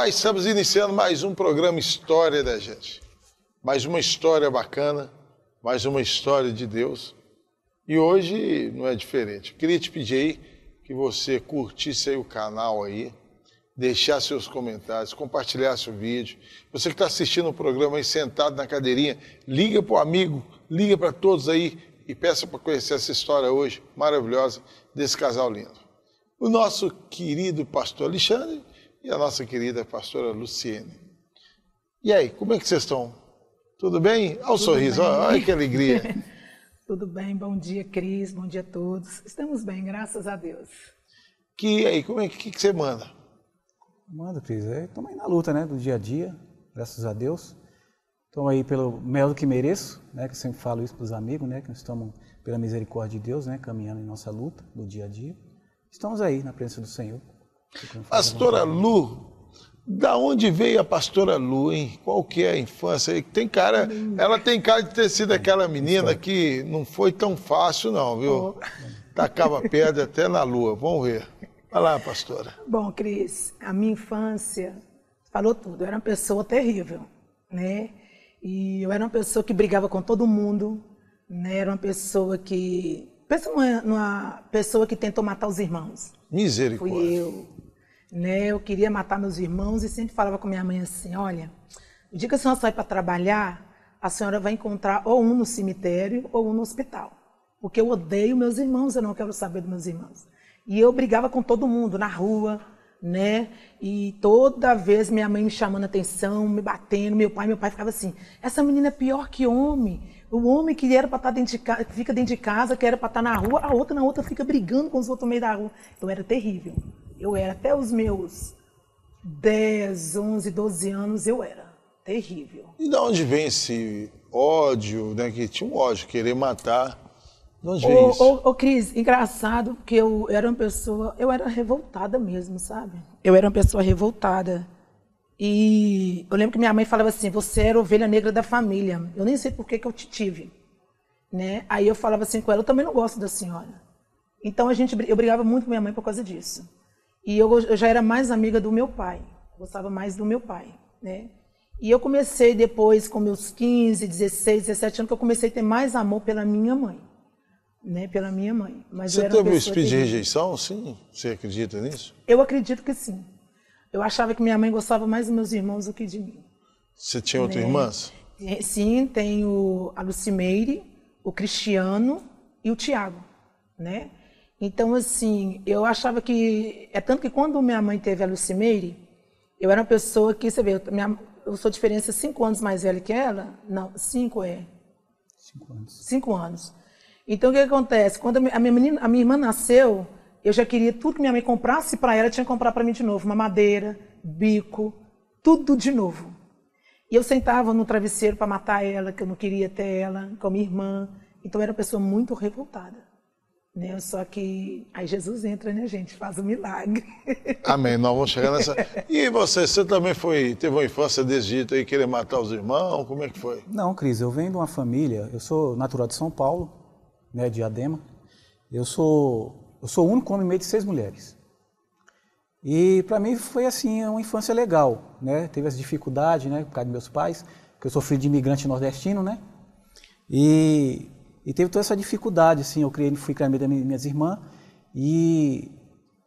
Olá, estamos iniciando mais um programa História da Gente. Mais uma história bacana, mais uma história de Deus. E hoje não é diferente. Eu queria te pedir aí que você curtisse aí o canal aí, deixar seus comentários, compartilhasse o vídeo. Você que está assistindo o programa aí sentado na cadeirinha, liga para o amigo, liga para todos aí e peça para conhecer essa história hoje maravilhosa desse casal lindo. O nosso querido pastor Alexandre e a nossa querida pastora Luciene. E aí, como é que vocês estão? Tudo bem? Olha o sorriso, olha que alegria. Tudo bem, bom dia, Cris, bom dia a todos. Estamos bem, graças a Deus. E aí, como é que você manda? Manda, Cris, estamos aí na luta, né, do dia a dia, graças a Deus. Estamos aí pelo melhor do que mereço, né, que eu sempre falo isso para os amigos, né, que nós estamos, pela misericórdia de Deus, né, caminhando em nossa luta do dia a dia. Estamos aí na presença do Senhor. Pastora Lu, da onde veio a pastora Lu, hein? Qual que é a infância? Tem cara, ela tem cara de ter sido aquela menina que não foi tão fácil não, viu? Tacava pedra até na lua, vamos ver. Vai lá, pastora. Bom, Cris, a minha infância falou tudo. Eu era uma pessoa terrível, né? E eu era uma pessoa que brigava com todo mundo, né? Era uma pessoa que... Pensa numa pessoa que tentou matar os irmãos. Misericórdia. Fui eu. Né? Eu queria matar meus irmãos e sempre falava com minha mãe assim, olha, o dia que a senhora sair para trabalhar, a senhora vai encontrar ou um no cemitério ou um no hospital. Porque eu odeio meus irmãos, eu não quero saber dos meus irmãos. E eu brigava com todo mundo na rua, né? E toda vez minha mãe me chamando a atenção, me batendo, meu pai ficava assim, essa menina é pior que homem. O homem que era para estar dentro de casa, fica dentro de casa, que era para estar na rua, a outra fica brigando com os outros no meio da rua. Então era terrível. Eu era, até os meus 10, 11, 12 anos, eu era terrível. E de onde vem esse ódio, né? Que tinha um ódio, querer matar. De onde vem isso? Ô, Cris, engraçado, porque eu era uma pessoa, eu era revoltada mesmo, sabe? Eu era uma pessoa revoltada. E eu lembro que minha mãe falava assim, você era a ovelha negra da família. Eu nem sei por que eu te tive. Né? Aí eu falava assim com ela, eu também não gosto da senhora. Então eu brigava muito com minha mãe por causa disso. E eu já era mais amiga do meu pai, gostava mais do meu pai, né? E eu comecei depois, com meus 15, 16, 17 anos, que eu comecei a ter mais amor pela minha mãe, né? Pela minha mãe. Mas você teve um espírito de rejeição, sim? Você acredita nisso? Eu acredito que sim. Eu achava que minha mãe gostava mais dos meus irmãos do que de mim. Você tinha outras irmãs? Sim, tenho a Lucimeire, o Cristiano e o Tiago, né? Então, assim, eu achava que... É tanto que quando minha mãe teve a Lucimeire, eu era uma pessoa que, você vê, eu sou diferença 5 anos mais velha que ela. Não, 5 é. 5 anos. 5 anos. Então, o que acontece? Quando a minha irmã nasceu, eu já queria tudo que minha mãe comprasse para ela, tinha que comprar para mim de novo. Mamadeira, bico, tudo de novo. E eu sentava no travesseiro para matar ela, que eu não queria ter ela, com a minha irmã. Então, eu era uma pessoa muito revoltada. Né? Só que aí Jesus entra, né, gente? Faz um milagre. Amém, nós vamos chegar nessa... E você também teve uma infância desse jeito aí, querer matar os irmãos? Como é que foi? Não, Cris, eu venho de uma família, eu sou natural de São Paulo, né, de Diadema. Eu sou o único homem em meio de 6 mulheres. E para mim foi assim, uma infância legal, né? Teve as dificuldades, né, por causa dos meus pais, que eu sou filho de imigrante nordestino, né? E teve toda essa dificuldade, assim, eu fui criado das minhas irmãs e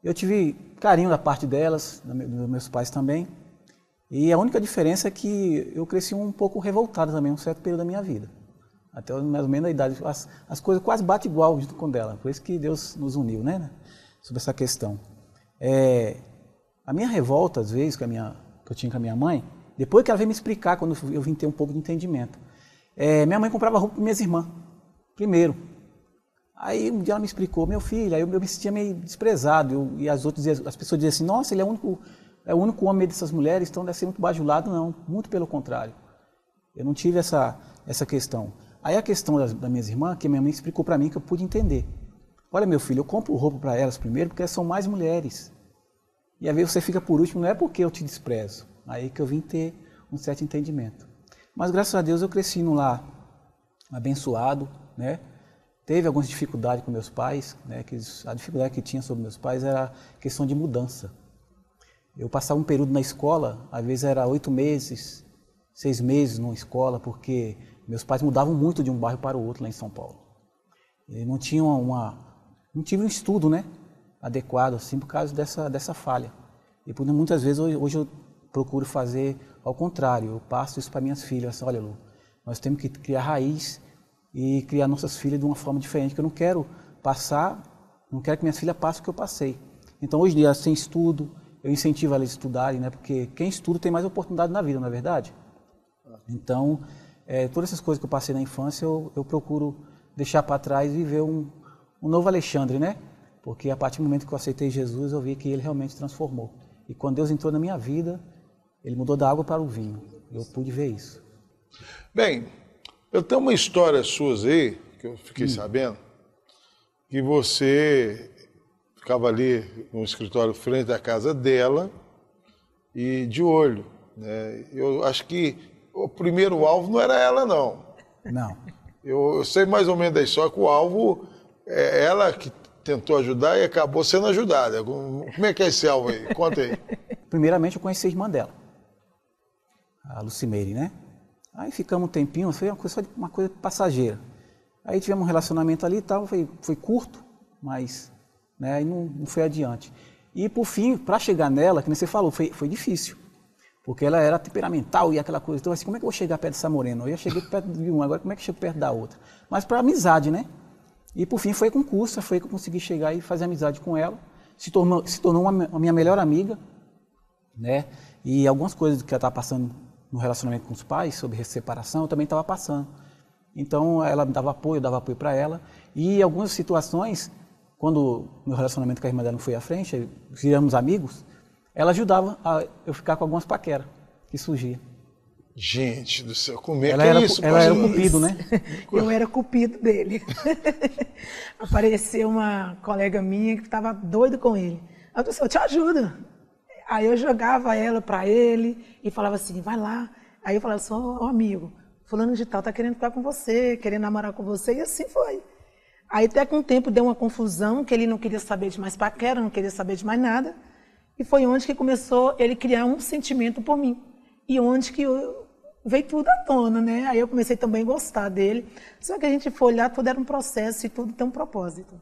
eu tive carinho da parte delas, dos meus pais também. E a única diferença é que eu cresci um pouco revoltado também, um certo período da minha vida. Até mais ou menos a idade, as coisas quase batem igual junto com dela, por isso que Deus nos uniu, né? Sobre essa questão. A minha revolta, às vezes, que eu tinha com a minha mãe, depois que ela veio me explicar, quando eu vim ter um pouco de entendimento, minha mãe comprava roupa para minhas irmãs. Primeiro. Aí um dia ela me explicou, meu filho, aí eu me sentia meio desprezado, e as pessoas diziam assim, nossa, ele é o único homem dessas mulheres, então deve ser muito bajulado. Não, muito pelo contrário. Eu não tive essa questão. Aí a questão das minhas irmãs, que minha mãe explicou para mim, que eu pude entender. Olha, meu filho, eu compro roupa para elas primeiro, porque elas são mais mulheres. E às vezes você fica por último, não é porque eu te desprezo. Aí que eu vim ter um certo entendimento. Mas graças a Deus eu cresci num lar abençoado, né? Teve algumas dificuldades com meus pais, né? A dificuldade que tinha sobre meus pais era a questão de mudança. Eu passava um período na escola, às vezes era 8 meses, 6 meses numa escola, porque meus pais mudavam muito de um bairro para o outro lá em São Paulo. E não tinham não tive um estudo, né, adequado assim por causa dessa falha. E muitas vezes hoje eu procuro fazer ao contrário. Eu passo isso para minhas filhas, assim, olha, Lu, nós temos que criar raiz e criar nossas filhas de uma forma diferente, que eu não quero que minhas filhas passem o que eu passei. Então hoje em dia, sem estudo, eu incentivo elas a estudarem, né, porque quem estuda tem mais oportunidade na vida, não é verdade? Então, todas essas coisas que eu passei na infância, eu procuro deixar para trás e viver um novo Alexandre, né? Porque a partir do momento que eu aceitei Jesus, eu vi que ele realmente transformou. E quando Deus entrou na minha vida, ele mudou da água para o vinho. Eu pude ver isso. Bem, eu tenho uma história sua aí, que eu fiquei sabendo, que você ficava ali no escritório frente da casa dela e de olho, né? Eu acho que o primeiro alvo não era ela, não. Não. Eu sei mais ou menos da história que o alvo é ela que tentou ajudar e acabou sendo ajudada. Como é que é esse alvo aí? Conta aí. Primeiramente, eu conheci a irmã dela, a Lucimeire, né? Aí ficamos um tempinho, foi uma coisa passageira. Aí tivemos um relacionamento ali e tal, foi curto, mas né, aí não foi adiante. E por fim, para chegar nela, que nem você falou, foi difícil. Porque ela era temperamental e aquela coisa. Então, assim, como é que eu vou chegar perto dessa morena? Eu já cheguei perto de uma, agora como é que eu chego perto da outra? Mas para amizade, né? E por fim foi com curso, foi que eu consegui chegar e fazer amizade com ela. Se tornou uma minha melhor amiga, né? E algumas coisas que ela estava passando no relacionamento com os pais, sobre separação, eu também estava passando. Então ela me dava apoio, eu dava apoio para ela. E em algumas situações, quando meu relacionamento com a irmã dela não foi à frente, viramos amigos, ela ajudava a eu ficar com algumas paqueras que surgiam. Gente do céu, como é ela que era, é isso? Ela era o cupido, né? Eu era cupido dele. Apareceu uma colega minha que estava doida com ele. Ela disse, eu te ajudo. Aí eu jogava ela para ele e falava assim, vai lá. Aí eu falava, sou amigo, fulano de tal está querendo ficar com você, querendo namorar com você, e assim foi. Aí até com o tempo deu uma confusão, que ele não queria saber de mais paquera, não queria saber de mais nada. E foi onde que começou ele criar um sentimento por mim. E onde que veio tudo à tona, né? Aí eu comecei também a gostar dele. Só que a gente foi olhar, tudo era um processo e tudo tem um propósito.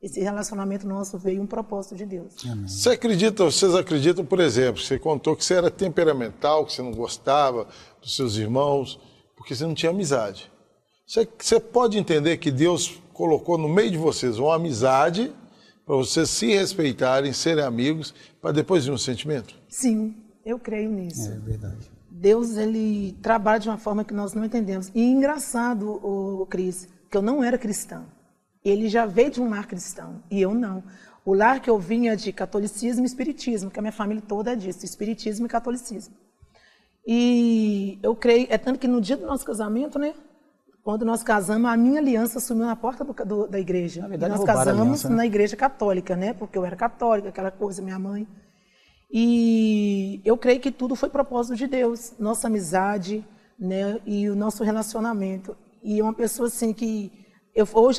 Esse relacionamento nosso veio um propósito de Deus. Vocês acreditam, por exemplo, você contou que você era temperamental, que você não gostava dos seus irmãos, porque você não tinha amizade. Você pode entender que Deus colocou no meio de vocês uma amizade para vocês se respeitarem, serem amigos, para depois vir um sentimento? Sim, eu creio nisso. É verdade. Deus, ele trabalha de uma forma que nós não entendemos. E engraçado, o Cris, que eu não era cristã. Ele já veio de um lar cristão, e eu não. O lar que eu vinha de catolicismo e espiritismo, que a minha família toda é disso, espiritismo e catolicismo. E eu creio, é tanto que no dia do nosso casamento, né? Quando nós casamos, a minha aliança sumiu na porta da igreja. Na verdade, e nós roubaram a casamos aliança, né? na igreja católica, né? Porque eu era católica, aquela coisa, minha mãe. E eu creio que tudo foi propósito de Deus. Nossa amizade, né? E o nosso relacionamento. E uma pessoa assim que...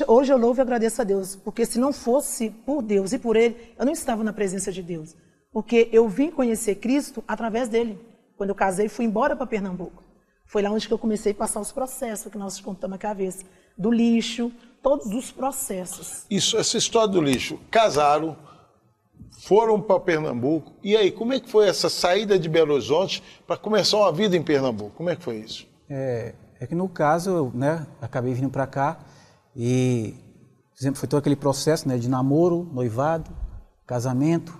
Hoje eu louvo e agradeço a Deus. Porque se não fosse por Deus e por Ele, eu não estava na presença de Deus. Porque eu vim conhecer Cristo através dele. Quando eu casei, fui embora para Pernambuco. Foi lá onde que eu comecei a passar os processos que nós contamos a cabeça. Do lixo, todos os processos. Essa história do lixo. Casaram, foram para Pernambuco. E aí, como é que foi essa saída de Belo Horizonte para começar uma vida em Pernambuco? Como é que foi isso? É que no caso, eu, né, acabei vindo para cá e, por exemplo, foi todo aquele processo, né, de namoro, noivado, casamento.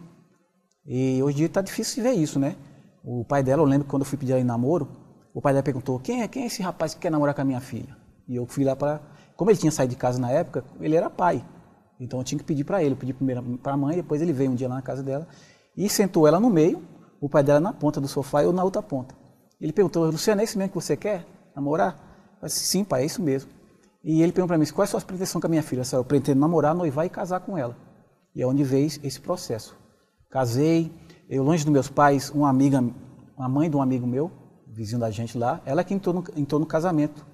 E hoje em dia está difícil de ver isso, né? O pai dela, eu lembro que quando eu fui pedir ela em namoro, o pai dela perguntou, quem é esse rapaz que quer namorar com a minha filha? E eu fui lá para... Como ele tinha saído de casa na época, ele era pai. Então eu tinha que pedir para ele. Eu pedi primeiro para a mãe, depois ele veio um dia lá na casa dela e sentou ela no meio, o pai dela na ponta do sofá e eu na outra ponta. Ele perguntou, Luciano, é isso mesmo que você quer namorar? Eu disse, sim, pai, é isso mesmo. E ele perguntou para mim, qual é a sua pretensão com a minha filha? Eu pretendo namorar, noivar e casar com ela. E é onde veio esse processo. Casei, eu longe dos meus pais, uma mãe de um amigo meu, vizinho da gente lá, ela que entrou no casamento,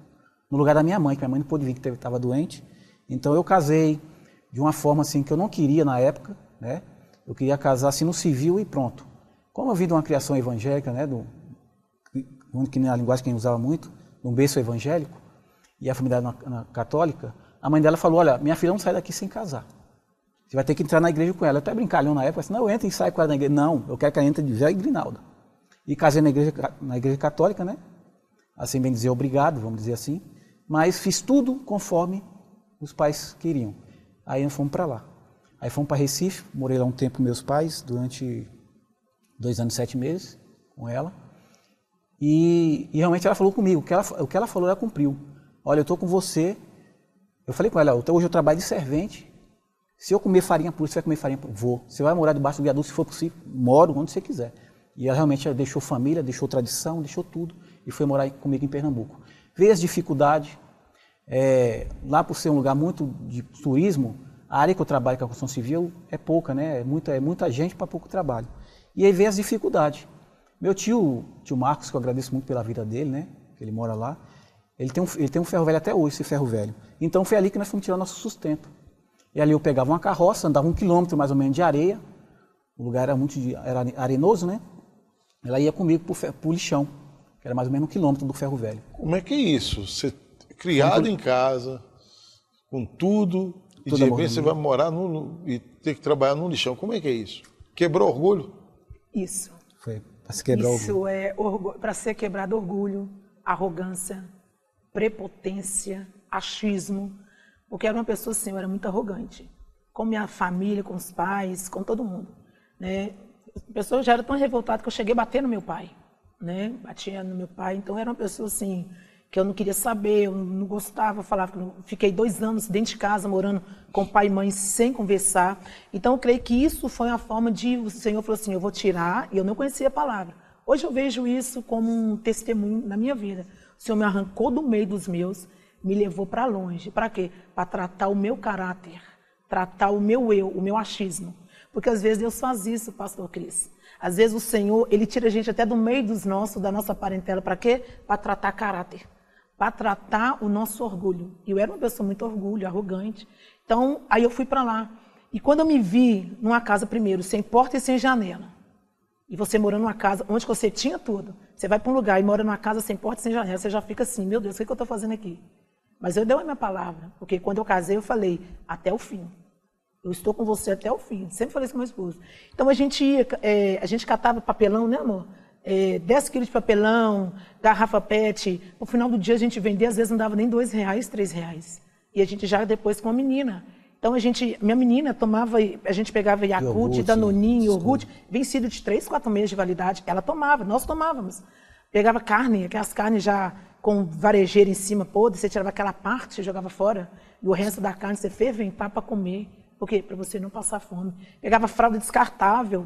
no lugar da minha mãe, que minha mãe não pôde vir, que estava doente. Então eu casei de uma forma assim que eu não queria na época, né? Eu queria casar assim no civil e pronto. Como eu vim de uma criação evangélica, né, que na linguagem que a gente usava muito, de um berço evangélico, e a família católica, a mãe dela falou, olha, minha filha não sai daqui sem casar. Você vai ter que entrar na igreja com ela. Eu até brincalhão na época, assim, não, eu entro e saio com ela na igreja. Não, eu quero que ela entre de véu e grinalda. E casei na igreja católica, né? Assim, bem dizer, obrigado, vamos dizer assim. Mas fiz tudo conforme os pais queriam. Aí nós fomos para lá. Aí fomos para Recife, morei lá um tempo com meus pais, durante 2 anos e 7 meses com ela. E realmente ela falou comigo, o que ela falou, ela cumpriu. Olha, eu estou com você. Eu falei com ela, hoje eu trabalho de servente. Se eu comer farinha pura, você vai comer farinha pura? Vou. Você vai morar debaixo do viaduto, se for possível, moro onde você quiser. E ela realmente deixou família, deixou tradição, deixou tudo e foi morar comigo em Pernambuco. Veio as dificuldades, lá por ser um lugar muito de turismo, a área que eu trabalho, que é a construção civil, é pouca, né? É muita gente para pouco trabalho. E aí veio as dificuldades. Meu tio Marcos, que eu agradeço muito pela vida dele, né? Que ele mora lá, ele tem um ferro velho até hoje, esse ferro velho. Então foi ali que nós fomos tirar nosso sustento. E ali eu pegava uma carroça, andava 1 quilômetro mais ou menos de areia, o lugar era arenoso, né? Ela ia comigo pro lixão, que era mais ou menos 1 quilômetro do ferro velho. Como é que é isso? Você criado em casa, com tudo, e de repente você vai morar e ter que trabalhar no lixão. Como é que é isso? Quebrou orgulho? Isso. Foi para se quebrar orgulho. Isso é para ser quebrado orgulho, arrogância, prepotência, achismo. Porque era uma pessoa assim, eu era muito arrogante. Com minha família, com os pais, com todo mundo. Né? A pessoa já era tão revoltada que eu cheguei a bater no meu pai. Né? Batia no meu pai, então era uma pessoa assim, que eu não queria saber, eu não gostava, falava que fiquei 2 anos dentro de casa, morando com pai e mãe, sem conversar. Então eu creio que isso foi uma forma de, o Senhor falou assim, eu vou tirar, e eu não conhecia a palavra. Hoje eu vejo isso como um testemunho na minha vida. O Senhor me arrancou do meio dos meus, me levou para longe. Para quê? Para tratar o meu caráter, tratar o meu eu, o meu achismo. Porque às vezes Deus faz isso, pastor Cris. Às vezes o Senhor, Ele tira a gente até do meio dos nossos, da nossa parentela. Para quê? Para tratar caráter. Para tratar o nosso orgulho. E eu era uma pessoa muito orgulho, arrogante. Então, aí eu fui para lá. E quando eu me vi numa casa primeiro, sem porta e sem janela, e você morando numa casa onde você tinha tudo, você vai para um lugar e mora numa casa sem porta e sem janela, você já fica assim, meu Deus, o que eu estou fazendo aqui? Mas eu dei a minha palavra, porque quando eu casei eu falei, até o fim. Eu estou com você até o fim. Sempre falei isso com meu esposo. Então a gente catava papelão, né, amor? 10 quilos de papelão, garrafa PET. No final do dia a gente vendia, às vezes não dava nem R$2, R$3. E a gente já depois com a menina. Então minha menina tomava, a gente pegava Yakult, Danoninho, iogurte, vencido de 3, 4 meses de validade. Ela tomava, nós tomávamos. Pegava carne, aquelas carnes já com varejeira em cima, podre, você tirava aquela parte, você jogava fora, e o resto da carne você ferventar para comer. Por quê? Para você não passar fome. Pegava fralda descartável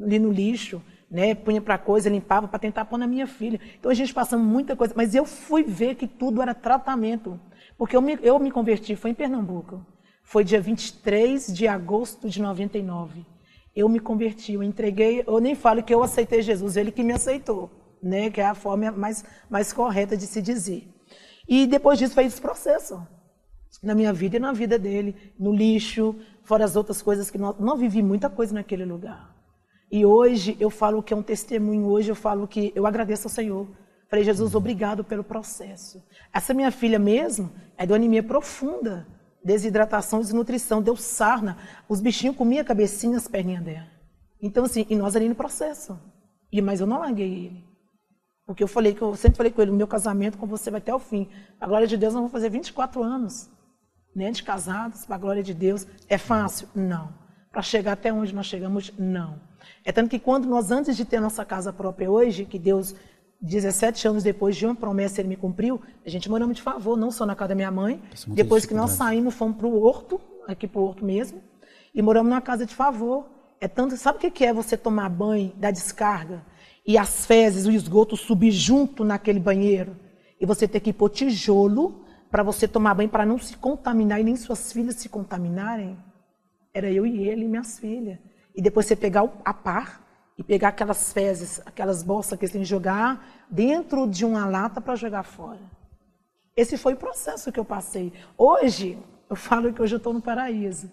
ali no lixo, né? Punha para coisa, limpava para tentar pôr na minha filha. Então a gente passando muita coisa, mas eu fui ver que tudo era tratamento. Porque eu me converti, foi em Pernambuco. Foi dia 23 de agosto de 99. Eu me converti, eu entreguei, eu nem falo que eu aceitei Jesus, ele que me aceitou, né? Que é a forma mais correta de se dizer. E depois disso foi esse processo. Na minha vida e na vida dele, no lixo, fora as outras coisas que não vivi muita coisa naquele lugar. E hoje eu falo que é um testemunho, hoje eu falo que eu agradeço ao Senhor. Falei, Jesus, obrigado pelo processo. Essa minha filha mesmo é de uma anemia profunda, desidratação e desnutrição, deu sarna, os bichinhos comiam a cabecinha, as perninhas dela. Então assim, e nós ali no processo. Mas eu não larguei ele. Porque eu sempre falei com ele, o meu casamento com você vai até o fim. A glória de Deus, nós vamos fazer 24 anos. Né, de casados, para a glória de Deus. É fácil? Não. Para chegar até onde nós chegamos? Não. É tanto que quando nós, antes de ter nossa casa própria hoje, que Deus, 17 anos depois de uma promessa, Ele me cumpriu, a gente moramos de favor, não só na casa da minha mãe, depois que nós saímos, fomos para o Horto, aqui para o Horto mesmo, e moramos numa casa de favor. É tanto, sabe o que é você tomar banho, dar descarga, e as fezes, o esgoto subir junto naquele banheiro, e você ter que pôr tijolo para você tomar banho, para não se contaminar e nem suas filhas se contaminarem? Era eu e ele e minhas filhas. E depois você pegar a par e pegar aquelas fezes, aquelas bolsas que eles têm que jogar dentro de uma lata para jogar fora. Esse foi o processo que eu passei. Hoje, eu falo que hoje eu estou no paraíso.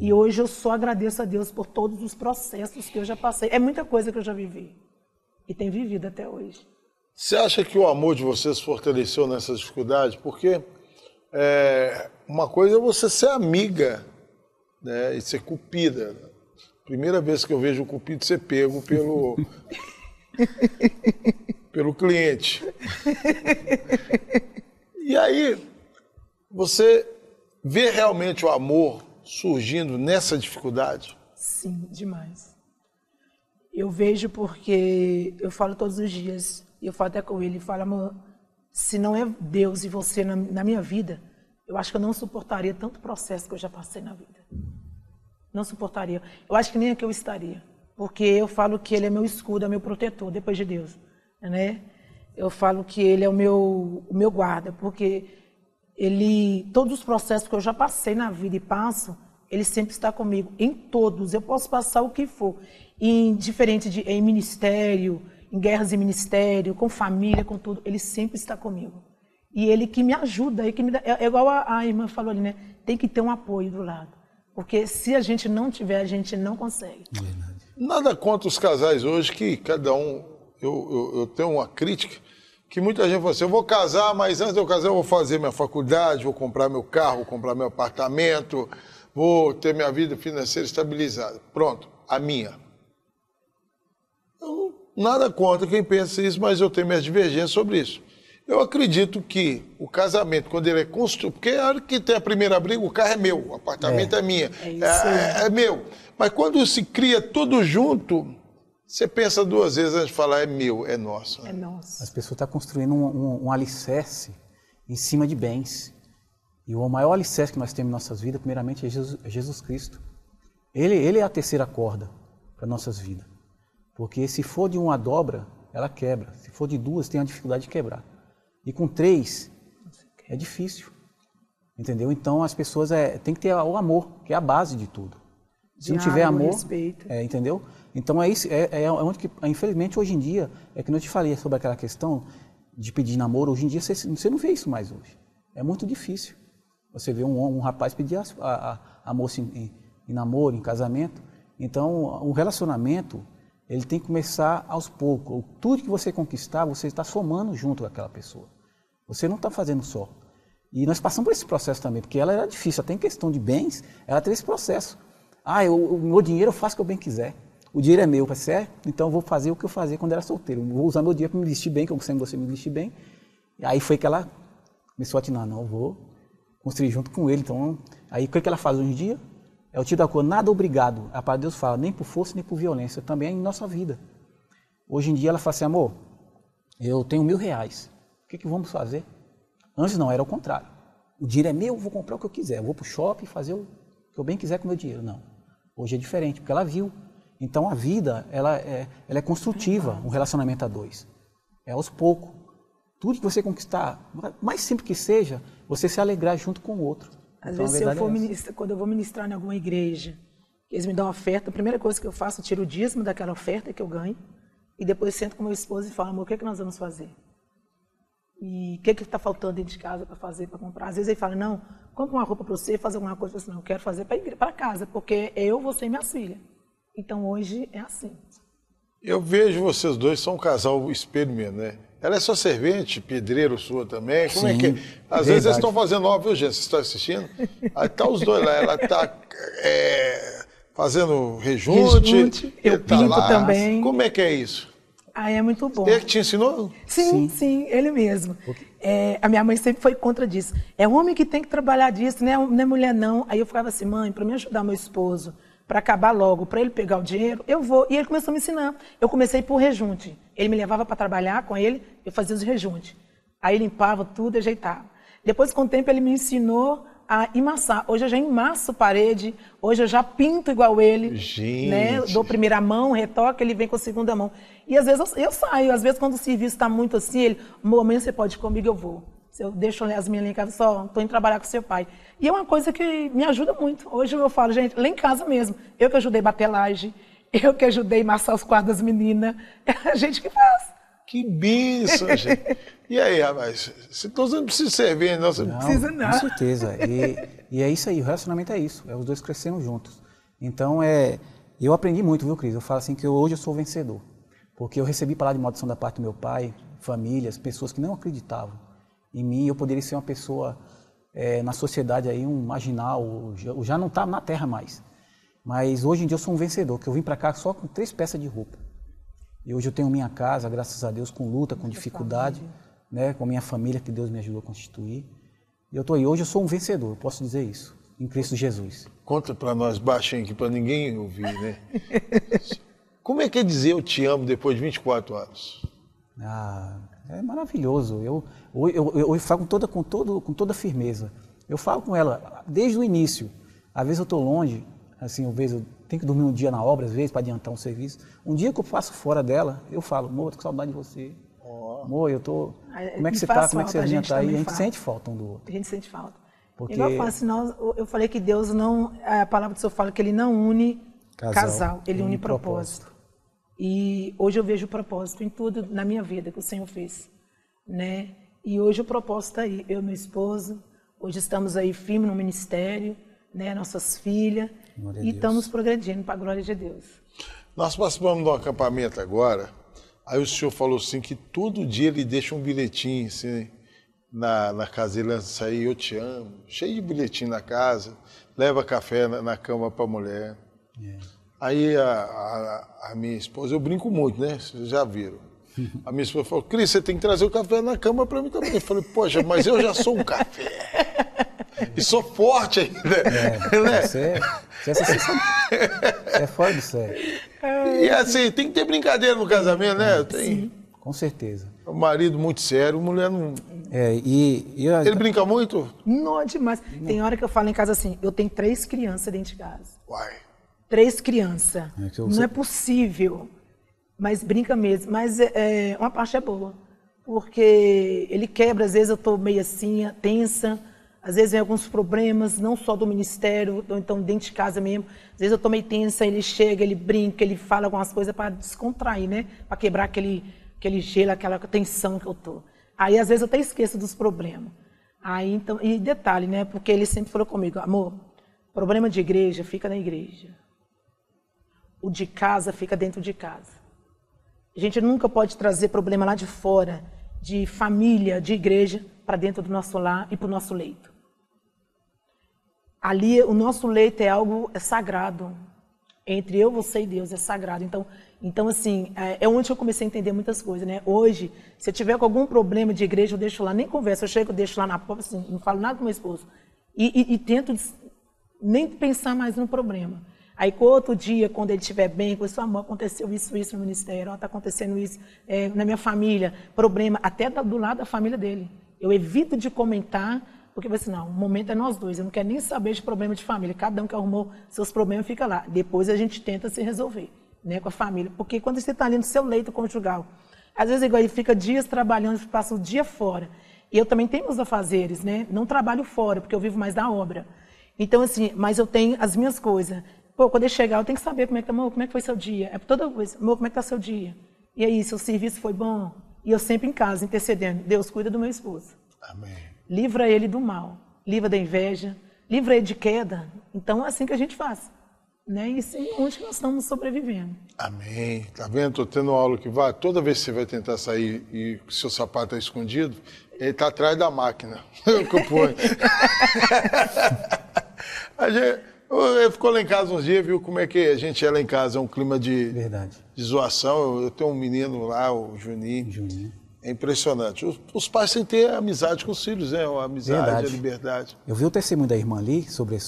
E hoje eu só agradeço a Deus por todos os processos que eu já passei. É muita coisa que eu já vivi. E tenho vivido até hoje. Você acha que o amor de vocês fortaleceu nessas dificuldades? Porque uma coisa é você ser amiga, né, e ser cupida. Primeira vez que eu vejo o cupido ser pego pelo cliente. E aí, você vê realmente o amor surgindo nessa dificuldade? Sim, demais. Eu vejo porque eu falo todos os dias, e eu falo até com ele, falo, amor, se não é Deus e você na minha vida, eu acho que eu não suportaria tanto processo que eu já passei na vida. Não suportaria. Eu acho que nem aqui eu estaria. Porque eu falo que ele é meu escudo, é meu protetor, depois de Deus. Né? Eu falo que ele é o meu guarda, porque todos os processos que eu já passei na vida e passo, ele sempre está comigo, em todos. Eu posso passar o que for, em ministério, em guerras de ministério, com família, com tudo, ele sempre está comigo. E ele que me ajuda, que me dá, é igual a irmã falou ali, né? Tem que ter um apoio do lado. Porque se a gente não tiver, a gente não consegue. Verdade. Nada contra os casais hoje, que cada um... Eu tenho uma crítica, que muita gente fala assim, eu vou casar, mas antes de eu casar eu vou fazer minha faculdade, vou comprar meu carro, vou comprar meu apartamento, vou ter minha vida financeira estabilizada. Pronto, a minha. Nada contra quem pensa isso, mas eu tenho minhas divergências sobre isso. Eu acredito que o casamento, quando ele é construído... Porque a hora que tem a primeira briga, o carro é meu, o apartamento é minha, é meu. Mas quando se cria tudo junto, você pensa duas vezes antes de falar, é meu, é nosso. Né? É nosso. As pessoas estão construindo um alicerce em cima de bens. E o maior alicerce que nós temos em nossas vidas, primeiramente, é Jesus Cristo. Ele é a terceira corda para nossas vidas. Porque se for de uma dobra, ela quebra. Se for de duas, tem a dificuldade de quebrar. E com três, é difícil. Entendeu? Então, as pessoas têm que ter o amor, que é a base de tudo. Se não tiver amor, respeito. Entendeu? Então, é isso. Onde que, infelizmente, hoje em dia, é que eu te falei sobre aquela questão de pedir namoro. Hoje em dia, você não vê isso mais hoje. É muito difícil. Você vê um rapaz pedir a moça em namoro, em casamento. Então, o relacionamento, ele tem que começar aos poucos. Tudo que você conquistar, você está somando junto com aquela pessoa. Você não está fazendo só. E nós passamos por esse processo também, porque ela era difícil. Até em questão de bens, ela teve esse processo. O meu dinheiro eu faço o que eu bem quiser. O dinheiro é meu, então eu vou fazer o que eu fazia quando era solteiro. Eu vou usar meu dinheiro para me vestir bem, que eu sempre gostei de me vestir bem. E aí foi que ela começou a atinar, não, eu vou construir junto com ele. Então, aí o que ela faz hoje em dia? É o tio da cor, nada obrigado. A palavra de Deus fala, nem por força, nem por violência. Também é em nossa vida. Hoje em dia ela fala assim, amor, eu tenho R$1.000. O que vamos fazer? Antes não, era o contrário. O dinheiro é meu, eu vou comprar o que eu quiser. Eu vou para o shopping fazer o que eu bem quiser com o meu dinheiro. Não. Hoje é diferente, porque ela viu. Então a vida, ela é construtiva, um relacionamento a dois. É aos poucos. Tudo que você conquistar, mais simples que seja, você se alegrar junto com o outro. Às vezes, quando eu vou ministrar em alguma igreja, eles me dão uma oferta, a primeira coisa que eu faço, eu tiro o dízimo daquela oferta que eu ganho, e depois sento com meu esposo e falo, amor, o que nós vamos fazer? E o que está faltando dentro de casa para fazer, para comprar? Às vezes ele fala, não, compra uma roupa para você, fazer alguma coisa. Eu falo, não, eu quero fazer para casa, porque eu, você e minhas filhas. Então hoje é assim. Eu vejo vocês dois, são um casal espelho mesmo, né? Ela é sua servente, pedreiro sua também? Como é que é? Às vezes eles estão fazendo, ó, viu, gente? Vocês estão assistindo? Aí tá os dois lá, ela está fazendo rejunte. Eu pinto lá também. Como é que é isso? É muito bom. Ele que te ensinou? Sim, ele mesmo. A minha mãe sempre foi contra disso. É homem que tem que trabalhar disso, não é mulher não. Aí eu ficava assim, mãe, para me ajudar meu esposo, para acabar logo, para ele pegar o dinheiro, eu vou. E ele começou a me ensinar. Eu comecei por rejunte. Ele me levava para trabalhar com ele, eu fazia os rejuntes. Aí limpava tudo, ajeitava. Depois, com o tempo, ele me ensinou a emassar. Hoje eu já emasso parede, hoje eu já pinto igual ele. Gente. Né? Dou primeira mão, retoco, ele vem com a segunda mão. E às vezes eu saio, às vezes quando o serviço está muito assim, ele, amanhã você pode ir comigo, eu vou. Eu deixo as minhas lá em casa, só estou indo trabalhar com seu pai. E é uma coisa que me ajuda muito. Hoje eu falo, gente, lá em casa mesmo, eu que ajudei a bater laje, eu que ajudei a amassar os quadros das meninas, é a gente que faz. Que bênção, gente. E aí, rapaz? Você não precisa servir, não. Você Não, precisa não. Com certeza. E é isso aí, o relacionamento é isso. É os dois crescendo juntos. Então, eu aprendi muito, viu, Cris? Eu falo assim que hoje eu sou vencedor. Porque eu recebi palavra de maldição da parte do meu pai, famílias, pessoas que não acreditavam em mim. Eu poderia ser uma pessoa na sociedade aí, um marginal, eu já não estava na terra mais. Mas hoje em dia eu sou um vencedor, que eu vim para cá só com 3 peças de roupa. E hoje eu tenho minha casa, graças a Deus, com luta, com dificuldade, né, com a minha família que Deus me ajudou a constituir. E eu estou aí. Hoje eu sou um vencedor, eu posso dizer isso, em Cristo Jesus. Conta para nós baixinho aqui, para ninguém ouvir, né? Como é que é dizer eu te amo depois de 24 anos? É maravilhoso. Eu falo com toda firmeza. Eu falo com ela desde o início. Às vezes eu estou longe, assim, eu tenho que dormir um dia na obra, às vezes, para adiantar um serviço. Um dia que eu passo fora dela, eu falo, amor, tô com saudade de você. Amor, eu tô... Como é que você tá? Como é que você tá aí? A gente sente falta um do outro. A gente sente falta. Porque... Igual eu falo assim, eu falei que Deus não... A palavra do Senhor fala que Ele não une casal, Ele une propósito. E hoje eu vejo o propósito em tudo na minha vida que o Senhor fez, né? E hoje o propósito está aí, eu e meu esposo, hoje estamos aí firmes no ministério, né? Nossas filhas, e estamos progredindo para a glória de Deus. Nós participamos de um acampamento agora, aí o senhor falou assim que todo dia ele deixa um bilhetinho assim, na casa dele antes de sair, eu te amo, cheio de bilhetinho na casa, leva café na cama para a mulher. Aí a minha esposa, eu brinco muito, né? Vocês já viram. A minha esposa falou, Cris, você tem que trazer o café na cama para mim também. Eu falei, poxa, mas eu já sou um café. E sou forte ainda. Né? Você é fora do sério. E assim, tem que ter brincadeira no casamento, né? Sim, com certeza. O marido muito sério, a mulher não... Ele brinca muito? Não, demais. Tem hora que eu falo em casa assim, eu tenho 3 crianças dentro de casa. Uai. 3 crianças. Não é possível. Mas brinca mesmo. Mas uma parte é boa. Porque ele quebra, às vezes eu estou meio assim, tensa. Às vezes vem alguns problemas, não só do ministério, ou então dentro de casa mesmo. Às vezes eu estou meio tensa, ele chega, ele brinca, ele fala algumas coisas para descontrair, né? Para quebrar aquele gelo, aquela tensão que eu estou. Aí às vezes eu até esqueço dos problemas. Aí, então, e detalhe, né? Porque ele sempre falou comigo, amor, problema de igreja fica na igreja. O de casa fica dentro de casa. A gente nunca pode trazer problema lá de fora, de família, de igreja, para dentro do nosso lar e para o nosso leito. Ali, o nosso leito é algo sagrado. Entre eu, você e Deus, é sagrado. Então assim, é onde eu comecei a entender muitas coisas, né? Hoje, se eu tiver com algum problema de igreja, eu deixo lá, nem converso, eu chego, eu deixo lá na porta, assim, não falo nada com meu esposo. E tento nem pensar mais no problema. Aí, outro dia, quando ele estiver bem, com amor, aconteceu isso no ministério, está acontecendo isso na minha família, problema, até do lado da família dele. Eu evito de comentar, porque eu falei assim, não, o momento é nós dois, eu não quero nem saber de problema de família, cada um que arrumou seus problemas fica lá. Depois a gente tenta se resolver, né, com a família, porque quando você está ali no seu leito conjugal, às vezes igual ele fica dias trabalhando, passa o dia fora. E eu também tenho meus afazeres, né, não trabalho fora, porque eu vivo mais da obra. Então assim, mas eu tenho as minhas coisas. Pô, quando ele chegar, eu tenho que saber como é que foi seu dia. É toda coisa, amor, como é que está seu dia? E aí, seu serviço foi bom? E eu sempre em casa, intercedendo. Deus cuida do meu esposo. Amém. Livra ele do mal, livra da inveja, livra ele de queda. Então é assim que a gente faz. Né? E assim, onde nós estamos sobrevivendo. Amém. Tá vendo? Estou tendo uma aula que vai. Toda vez que você vai tentar sair e o seu sapato está escondido, ele está atrás da máquina. Que eu ponho. Ele ficou lá em casa uns dias, viu como é que a gente é lá em casa, é um clima de zoação. Eu tenho um menino lá, o Juninho. É impressionante. Os pais têm que ter amizade com os filhos, né? A amizade, a liberdade. Eu vi o testemunho da irmã ali sobre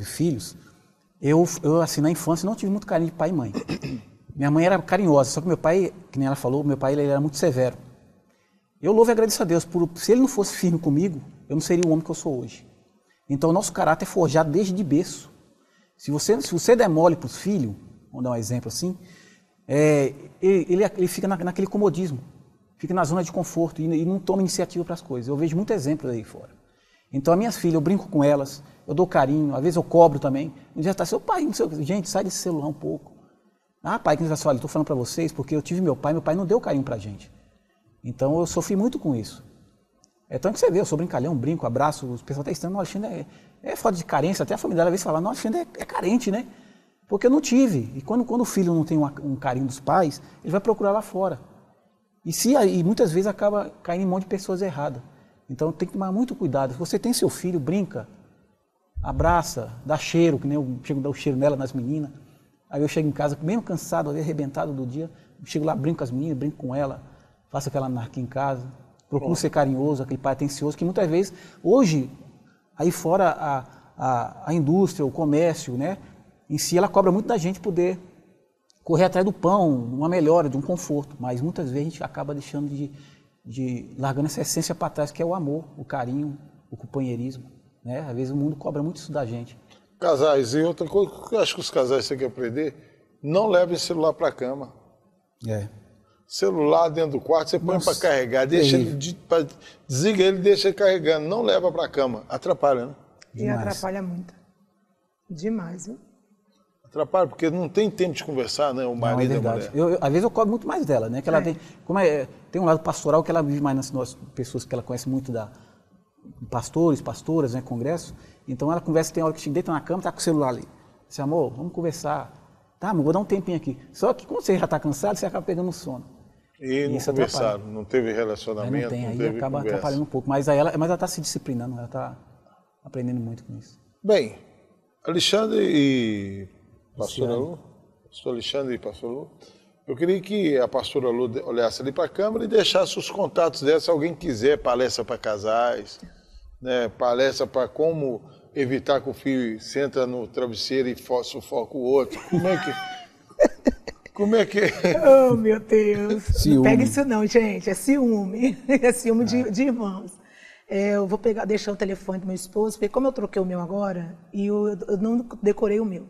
filhos. Eu, assim, na infância, não tive muito carinho de pai e mãe. Minha mãe era carinhosa, só que meu pai, que nem ela falou, meu pai ele era muito severo. Eu louvo e agradeço a Deus, se ele não fosse firme comigo, eu não seria o homem que eu sou hoje. Então, o nosso caráter é forjado desde de berço. Se você der mole para os filhos, vamos dar um exemplo assim, ele fica naquele comodismo, fica na zona de conforto e não toma iniciativa para as coisas. Eu vejo muitos exemplos aí fora. Então, as minhas filhas, eu brinco com elas, eu dou carinho, às vezes eu cobro também. Um dia está seu pai, gente, sai desse celular um pouco. Ah, pai, que você fala, estou falando para vocês, porque eu tive meu pai não deu carinho para a gente. Então eu sofri muito com isso. É tanto que você vê, eu sou brincalhão, brinco, abraço, os pessoal está estranho, o Alexandre é falta de carência, até a família às vezes fala, não, o Alexandre é carente, né? Porque eu não tive. E quando o filho não tem um carinho dos pais, ele vai procurar lá fora. E muitas vezes acaba caindo em mão de pessoas erradas. Então tem que tomar muito cuidado. Se você tem seu filho, brinca, abraça, dá cheiro, que nem eu chego a dar o cheiro nela, nas meninas. Aí eu chego em casa mesmo cansado, arrebentado do dia, chego lá, brinco com as meninas, brinco com ela, faço aquela anarquia em casa, procuro ser carinhoso, aquele pai atencioso, que muitas vezes, hoje, aí fora a indústria, o comércio, né, em si ela cobra muito da gente poder correr atrás do pão, uma melhora, de um conforto, mas muitas vezes a gente acaba deixando largando essa essência para trás, que é o amor, o carinho, o companheirismo, né? Às vezes o mundo cobra muito isso da gente. Casais, e outra coisa que eu acho que os casais têm que aprender, não levem celular para a cama. Celular dentro do quarto, você põe para carregar, desliga ele, deixa ele carregando, não leva para a cama. Atrapalha, né? E atrapalha muito. Demais, viu? Atrapalha, porque não tem tempo de conversar, né? O marido e a mulher. Às vezes eu cobro muito mais dela, né? Que ela tem, tem um lado pastoral que ela vive mais nas pessoas que ela conhece muito pastores, pastoras, né? Congresso. Então ela conversa, tem hora que deita na cama, tá com o celular ali. Diz, amor, vamos conversar. Tá, amor, vou dar um tempinho aqui. Só que quando você já está cansado, você acaba pegando sono. E não conversaram, não teve relacionamento, não tem, aí teve acaba conversa. atrapalhando um pouco. Mas ela está se disciplinando, ela está aprendendo muito com isso. Bem, Alexandre e pastora Lu, pastor Alexandre e pastor Lu, eu queria que a pastora Lu olhasse ali para a câmera e deixasse os contatos dela, se alguém quiser palestra para casais, né, palestra para como evitar que o filho senta no travesseiro e sufoca o outro. Como é que... Oh, meu Deus. Ciúme. Não pega isso não, gente. É ciúme. É ciúme de irmãos. Eu vou deixar o telefone do meu esposo, porque como eu troquei o meu agora, e eu não decorei o meu.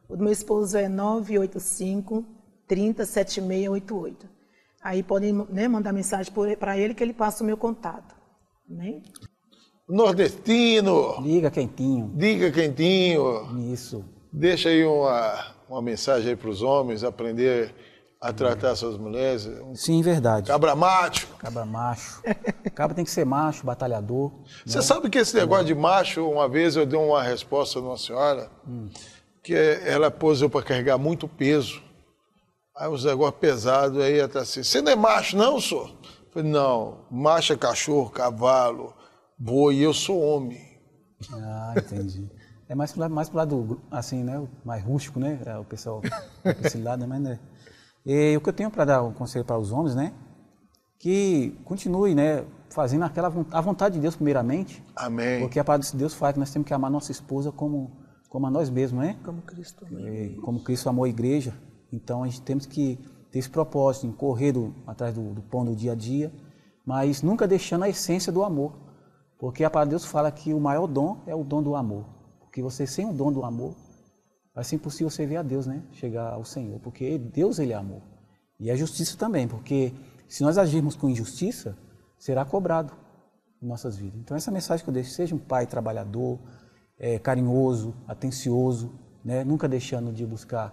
O do meu esposo é 985-307688. Aí podem, né, mandar mensagem para ele que ele passa o meu contato. Né? Nordestino! Liga quentinho. Isso. Deixa aí uma mensagem aí para os homens, aprender a tratar suas mulheres. Sim, verdade. Cabra macho. Cabra macho. Cabra tem que ser macho, batalhador. Você né? sabe que esse negócio de macho, uma vez eu dei uma resposta a uma senhora, que ela pôs eu para carregar muito peso. Aí os negócios pesados, aí ela tá assim, você não é macho não, senhor? Eu falei, não, macho é cachorro, cavalo, boi, eu sou homem. Ah, entendi. É mais pro lado, assim, né, mais rústico, né, o pessoal, esse lado, mas, né. E o que eu tenho para dar um conselho para os homens, né, que continue, né, fazendo a vontade de Deus primeiramente. Amém. Porque a palavra de Deus fala que nós temos que amar nossa esposa como a nós mesmos, né? Como Cristo. Como Cristo amou a igreja. Então a gente temos que ter esse propósito, em correr atrás do pão do dia a dia, mas nunca deixando a essência do amor. Porque a palavra de Deus fala que o maior dom é o dom do amor. Porque você sem o dom do amor, vai ser impossível você ver a Deus, né? Chegar ao Senhor. Porque Deus, Ele é amor. E a justiça também, porque se nós agirmos com injustiça, será cobrado em nossas vidas. Então essa mensagem que eu deixo, seja um pai trabalhador, carinhoso, atencioso, né? Nunca deixando de buscar,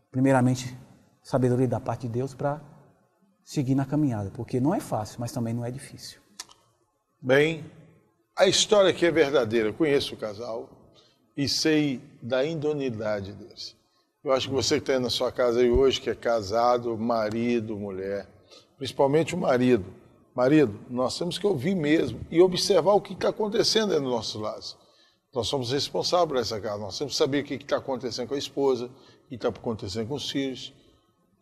primeiramente, sabedoria da parte de Deus para seguir na caminhada. Porque não é fácil, mas também não é difícil. Bem, a história aqui é verdadeira. Eu conheço o casal e sei da idoneidade deles. Eu acho que você que está aí na sua casa aí hoje, que é casado, marido, mulher, principalmente o marido. Marido, nós temos que ouvir mesmo e observar o que está acontecendo aí nos nossos lados. Nós somos responsáveis por essa casa, nós temos que saber o que está acontecendo com a esposa, o que está acontecendo com os filhos.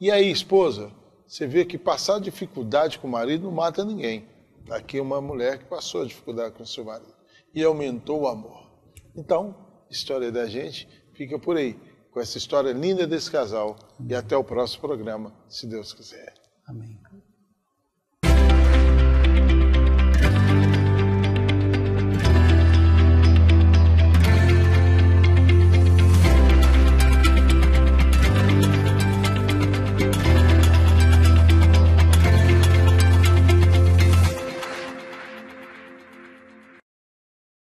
E aí, esposa, você vê que passar dificuldade com o marido não mata ninguém. Aqui é uma mulher que passou a dificuldade com o seu marido e aumentou o amor. Então, a história da gente fica por aí, com essa história linda desse casal. E até o próximo programa, se Deus quiser.